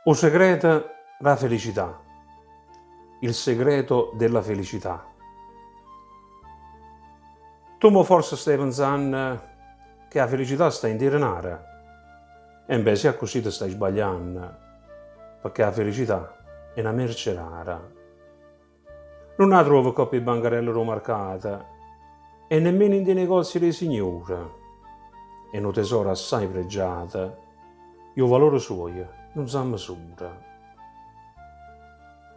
O segreto la felicità, il segreto della felicità. Tu mo forse stai pensando che la felicità sta in denaro. E invece se è così ti stai sbagliando, perché la felicità è una merce rara. Non la trovi coppie bancarelle romarcate e nemmeno in dei negozi dei signori. È un tesoro assai pregiato, il valore suo non sa misura.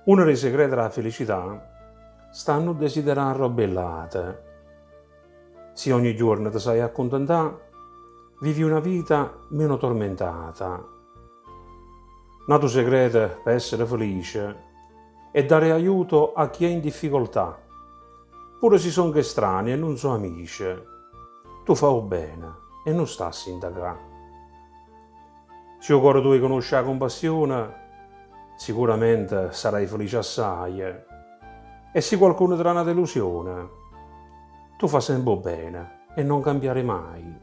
Uno dei segreti della felicità sta a non desiderare robe bellate. Se ogni giorno ti sai accontentare, vivi una vita meno tormentata. Il tuo segreto per essere felice è dare aiuto a chi è in difficoltà, pure se sono che strani e non sono amici. Tu fai bene e non sta a sindacare. Se il cuore tuo conosce la compassione, sicuramente sarai felice assai. E se qualcuno ti dà una delusione, tu fai sempre bene e non cambiare mai.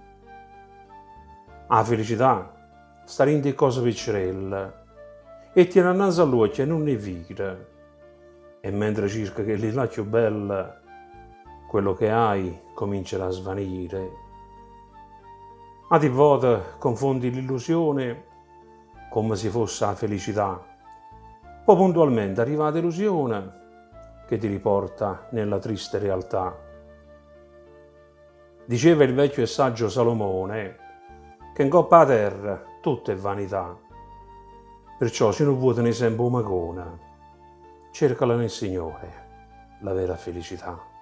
La felicità sta in di cose piccirelle e tiene innanzi all'occhio e non ne vede. E mentre cerca che li là più belle, quello che hai comincerà a svanire. A di volte confondi l'illusione come se fosse la felicità. Poi puntualmente arriva la delusione che ti riporta nella triste realtà. Diceva il vecchio e saggio Salomone che in coppa a terra tutto è vanità. Perciò se non vuoi tenere sempre un magone, cercala nel Signore, la vera felicità.